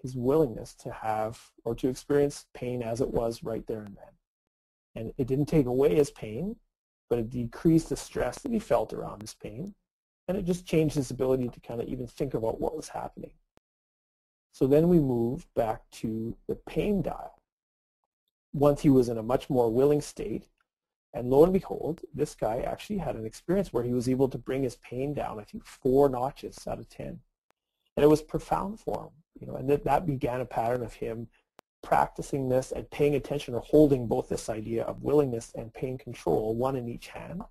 his willingness to have or to experience pain as it was right there and then. And it didn't take away his pain, but it decreased the stress that he felt around his pain. And it just changed his ability to kind of even think about what was happening. So then we moved back to the pain dial. Once he was in a much more willing state, and lo and behold, this guy actually had an experience where he was able to bring his pain down, I think, 4 notches out of 10. And it was profound for him, and that began a pattern of him practicing this and paying attention or holding both this idea of willingness and pain control, one in each hand.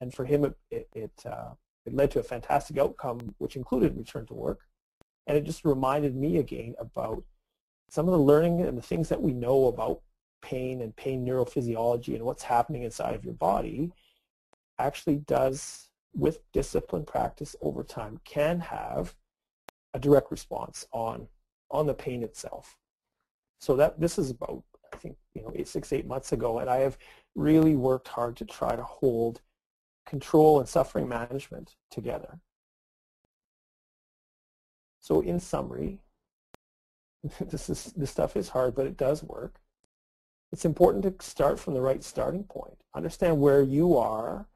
And for him, it led to a fantastic outcome, which included return to work. And it just reminded me again about some of the learning and the things that we know about pain and pain neurophysiology and what's happening inside of your body actually does, with discipline practice over time, can have a direct response on the pain itself. So this is about, I think, 6-8 months ago, and I have really worked hard to try to hold control and suffering management together. So in summary, this stuff is hard, but it does work. It's important to start from the right starting point. Understand where you are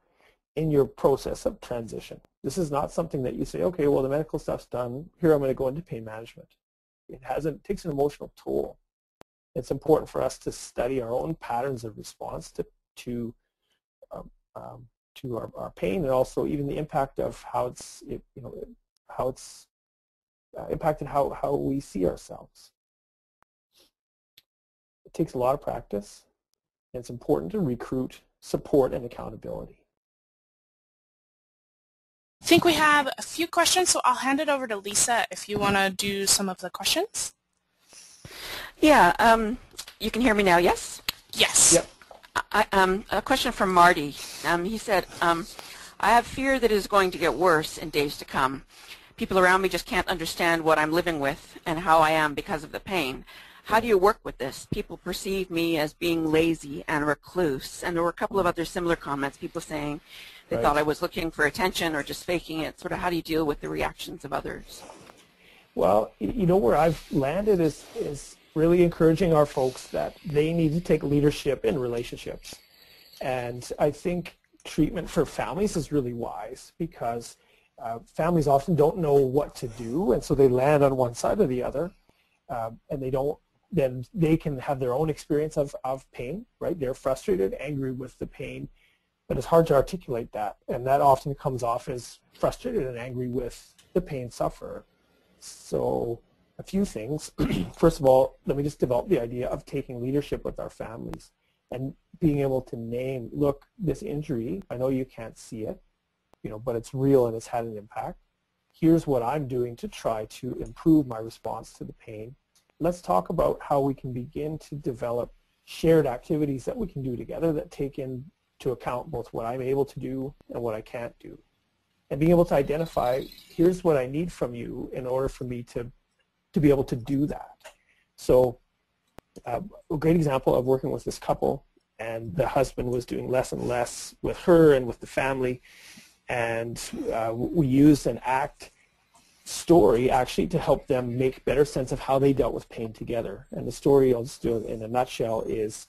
in your process of transition. This is not something that you say, okay, well, the medical stuff's done. Here I'm going to go into pain management. It takes an emotional toll. It's important for us to study our own patterns of response to our pain, and also even the impact of how it's impacted how we see ourselves. It takes a lot of practice, and it's important to recruit support and accountability. I think we have a few questions, so I'll hand it over to Lisa if you want to do some of the questions. Yeah, you can hear me now, yes? Yes. Yep. A question from Marty. He said, I have fear that it is going to get worse in days to come. People around me just can't understand what I'm living with and how I am because of the pain. How do you work with this? People perceive me as being lazy and recluse. And there were a couple of other similar comments, people saying they thought I was looking for attention or just faking it. Sort of how do you deal with the reactions of others? Well, where I've landed is really encouraging our folks that they need to take leadership in relationships. And I think treatment for families is really wise because families often don't know what to do, and so they land on one side or the other, and then they can have their own experience of pain, right? They're frustrated, angry with the pain, but it's hard to articulate that, and that often comes off as frustrated and angry with the pain sufferer. So a few things. First of all, let me just develop the idea of taking leadership with our families and being able to name, look, this injury, I know you can't see it, but it's real and it's had an impact. Here's what I'm doing to try to improve my response to the pain. let's talk about how we can begin to develop shared activities that we can do together that take into account both what I'm able to do and what I can't do. And being able to identify, here's what I need from you in order for me to be able to do that. So a great example of working with this couple, and the husband was doing less and less with her and with the family, and we used an ACT story actually to help them make better sense of how they dealt with pain together. And the story, I'll just do it in a nutshell, is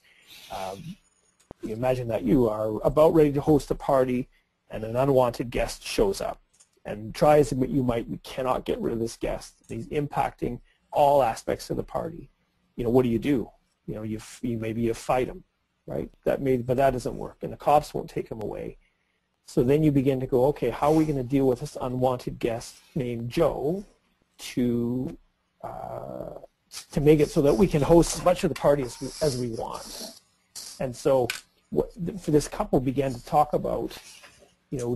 you imagine that you are about ready to host a party and an unwanted guest shows up. And try as you might, you cannot get rid of this guest. He's impacting all aspects of the party. What do? You fight him, right? But that doesn't work, and the cops won't take him away. So then you begin to go, okay, how are we going to deal with this unwanted guest named Joe to make it so that we can host as much of the party as we want? And so for this couple began to talk about,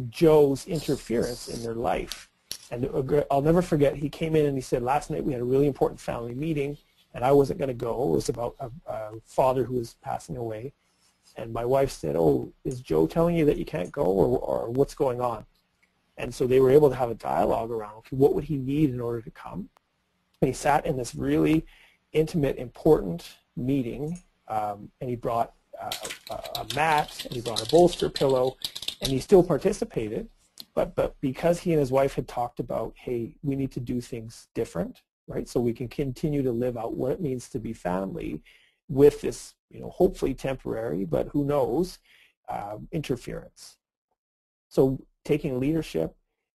Joe's interference in their life. And I'll never forget, he came in and he said, last night we had a really important family meeting, and I wasn't going to go. It was about a father who was passing away. And my wife said, oh, is Joe telling you that you can't go, or what's going on? And so they were able to have a dialogue around, okay, what would he need in order to come? And he sat in this really intimate, important meeting, and he brought a mat, and he brought a bolster pillow, and he still participated. But because he and his wife had talked about, hey, we need to do things different, right, so we can continue to live out what it means to be family with this, hopefully temporary, but who knows, interference. So taking leadership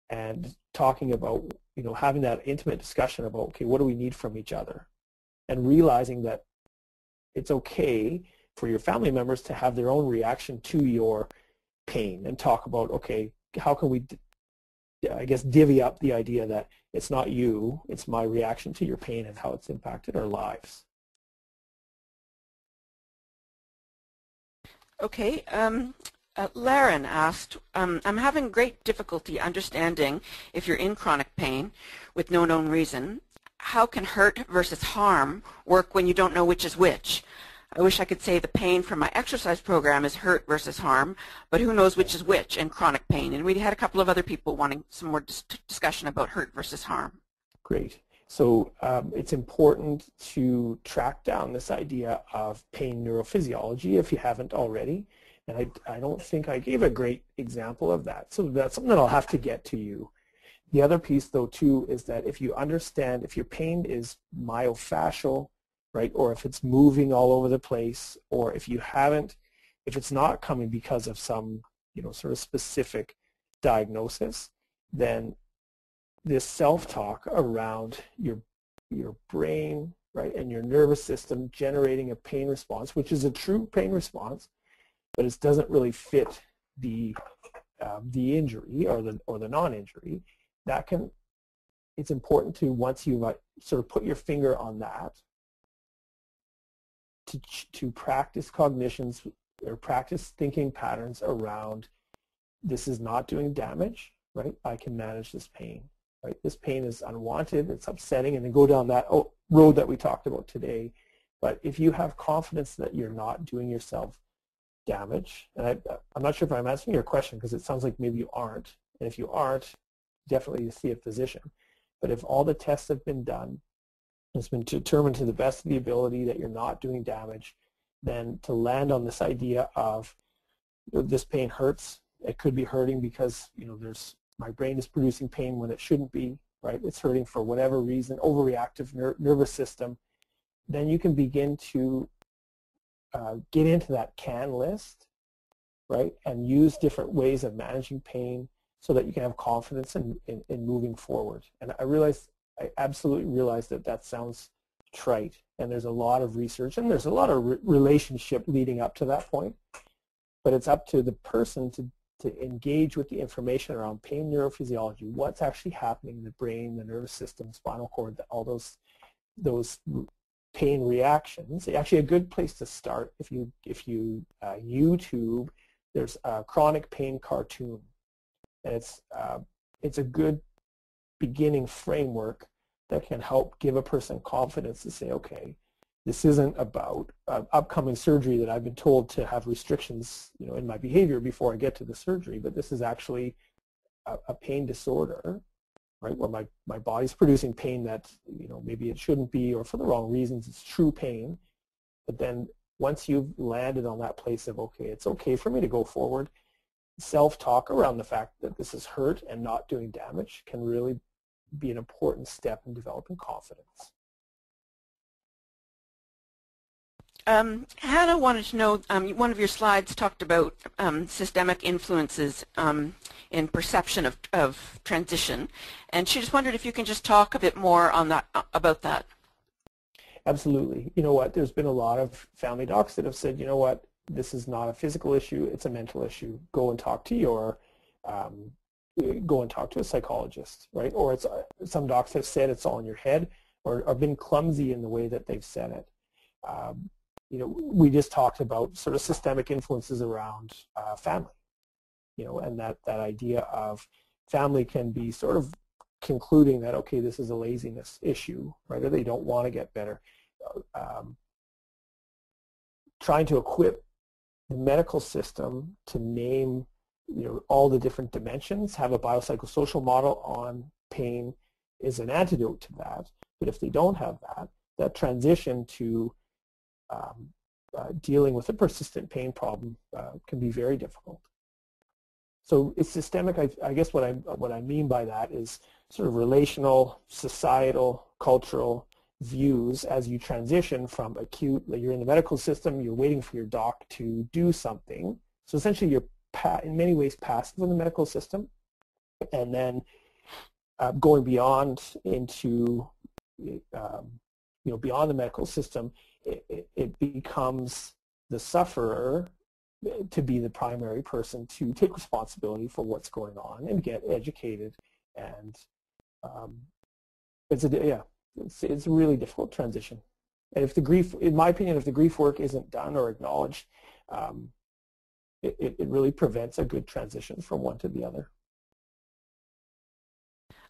and talking about, having that intimate discussion about, okay, what do we need from each other? And realizing that it's okay for your family members to have their own reaction to your pain, and talk about, okay, how can we, divvy up the idea that it's not you, it's my reaction to your pain and how it's impacted our lives. Okay, Laren asked, I'm having great difficulty understanding if you're in chronic pain with no known reason. How can hurt versus harm work when you don't know which is which? I wish I could say the pain from my exercise program is hurt versus harm, but who knows which is which in chronic pain? And we had a couple of other people wanting some more discussion about hurt versus harm. Great. So it's important to track down this idea of pain neurophysiology if you haven't already. And I don't think I gave a great example of that. So that's something that I'll have to get to you. The other piece, though, too, is that if you understand, if your pain is myofascial, right, or if it's moving all over the place, or if it's not coming because of some, sort of specific diagnosis, then this self-talk around your brain, right, and your nervous system generating a pain response, which is a true pain response, but it doesn't really fit the injury or the non-injury. It's important to, once you sort of put your finger on that, to practice cognitions or practice thinking patterns around, this is not doing damage, right? I can manage this pain, right? This pain is unwanted, it's upsetting, and then go down that road that we talked about today. But if you have confidence that you're not doing yourself damage, and I'm not sure if I'm answering your question because it sounds like maybe you aren't, and if you aren't, definitely see a physician. But if all the tests have been done, it's been determined to the best of the ability that you're not doing damage, then to land on this idea of, this pain hurts. It could be hurting because, my brain is producing pain when it shouldn't be, right? It's hurting for whatever reason, overreactive nervous system. Then you can begin to get into that can list, right? And use different ways of managing pain so that you can have confidence in moving forward. And I absolutely realize that sounds trite, and there's a lot of research and there's a lot of relationship leading up to that point, but it's up to the person to engage with the information around pain neurophysiology, what's actually happening in the brain, the nervous system, spinal cord, all those pain reactions. Actually, a good place to start, if you YouTube, there's a chronic pain cartoon, and it's a good beginning framework that can help give a person confidence to say, okay, this isn't about upcoming surgery that I've been told to have restrictions, in my behavior before I get to the surgery, but this is actually a pain disorder, right, where my body's producing pain that, maybe it shouldn't be, or for the wrong reasons, it's true pain. But then once you've landed on that place of, okay, it's okay for me to go forward, self-talk around the fact that this is hurt and not doing damage can really be an important step in developing confidence. Hannah wanted to know, one of your slides talked about systemic influences in perception of transition, and she just wondered if you can just talk a bit more on that, about that. Absolutely. You know what, there's been a lot of family docs that have said, you know what, this is not a physical issue, it's a mental issue. Go and talk to a psychologist, right? Or it's some docs have said it's all in your head, or been clumsy in the way that they've said it. We just talked about sort of systemic influences around family, and that idea of family can be sort of concluding that, okay, this is a laziness issue, right, or they don't want to get better. Trying to equip the medical system to name, all the different dimensions, have a biopsychosocial model on pain is an antidote to that. But if they don't have that, that transition to dealing with a persistent pain problem can be very difficult. So it's systemic. I guess what I mean by that is sort of relational, societal, cultural views as you transition from acute, you're in the medical system, you're waiting for your doc to do something. So essentially you're in many ways passive in the medical system, and then going beyond into, beyond the medical system, it becomes the sufferer to be the primary person to take responsibility for what's going on and get educated. And it's a really difficult transition. And if the grief, in my opinion, if the grief work isn't done or acknowledged, it really prevents a good transition from one to the other.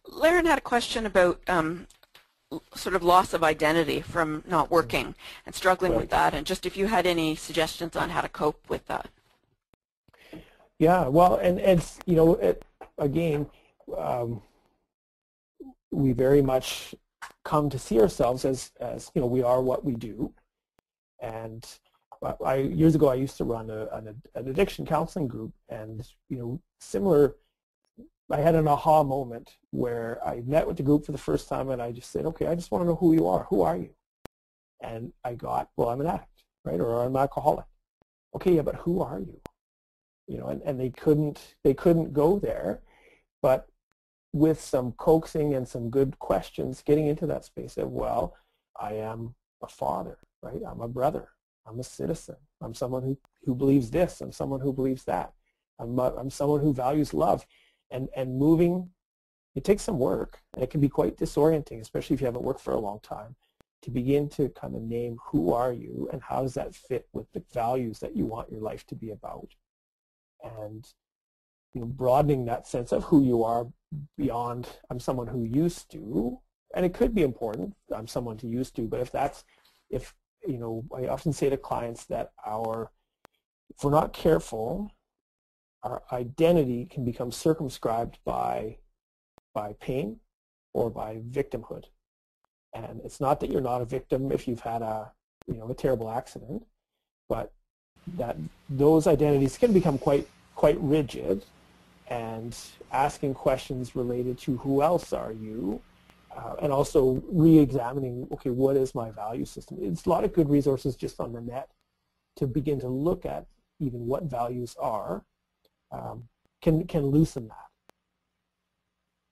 Laren had a question about sort of loss of identity from not working and struggling with that, and just if you had any suggestions on how to cope with that. Yeah, well, and it's, again, we very much come to see ourselves as we are what we do. And years ago I used to run an addiction counseling group, and similar, I had an aha moment where I met with the group for the first time, and I just said, okay, I just want to know who you are. Who are you? And I got, well, I'm an addict, right? Or I'm an alcoholic. Okay, yeah, but who are you? And they couldn't go there, but with some coaxing and some good questions, getting into that space of, well, I am a father, right? I'm a brother. I'm a citizen. I'm someone who believes this. I'm someone who believes that. I'm someone who values love. And moving, it takes some work, and it can be quite disorienting, especially if you haven't worked for a long time, to begin to kind of name who are you and how does that fit with the values that you want your life to be about. And broadening that sense of who you are beyond I'm someone who used to, and it could be important, I'm someone who used to, but if I often say to clients that if we're not careful, our identity can become circumscribed by pain or by victimhood. And it's not that you're not a victim if you've had a terrible accident, but that those identities can become quite rigid, and asking questions related to who else are you, and also re-examining, okay, what is my value system? It's a lot of good resources just on the net to begin to look at even what values are. Can loosen that.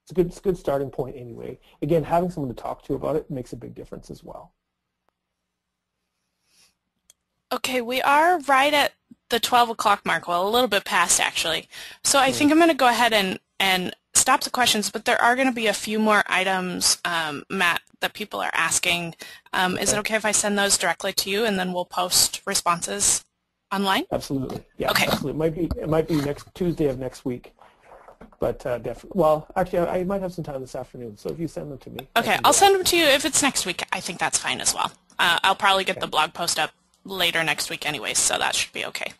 It's a good starting point anyway. Again, having someone to talk to about it makes a big difference as well. Okay, we are right at the 12 o'clock mark, well, a little bit past actually. So I think I'm going to go ahead and stop the questions, but there are going to be a few more items, Matt, that people are asking. Is it okay if I send those directly to you, and then we'll post responses online? Absolutely. Yeah, okay. Absolutely. It might be next Tuesday of next week. But definitely, well, actually, I might have some time this afternoon, so if you send them to me. Okay, I'll send them to you. If it's next week, I think that's fine as well. I'll probably get the blog post up later next week anyways, so that should be okay.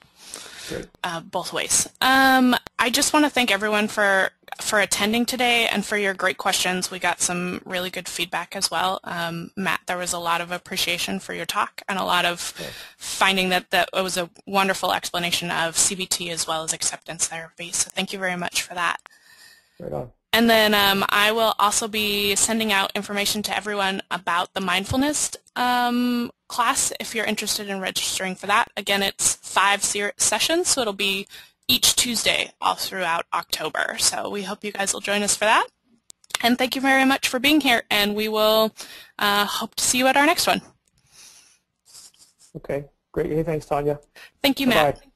Great. Both ways. I just want to thank everyone for attending today and for your great questions. We got some really good feedback as well. Matt, there was a lot of appreciation for your talk and a lot of finding that it was a wonderful explanation of CBT as well as acceptance therapy. So thank you very much for that. Right on. And then I will also be sending out information to everyone about the mindfulness class if you're interested in registering for that. Again, it's 5 sessions, so it'll be each Tuesday all throughout October. So we hope you guys will join us for that. And thank you very much for being here, and we will hope to see you at our next one. Okay, great. Hey, thanks, Tanya. Thank you, Matt. Bye-bye.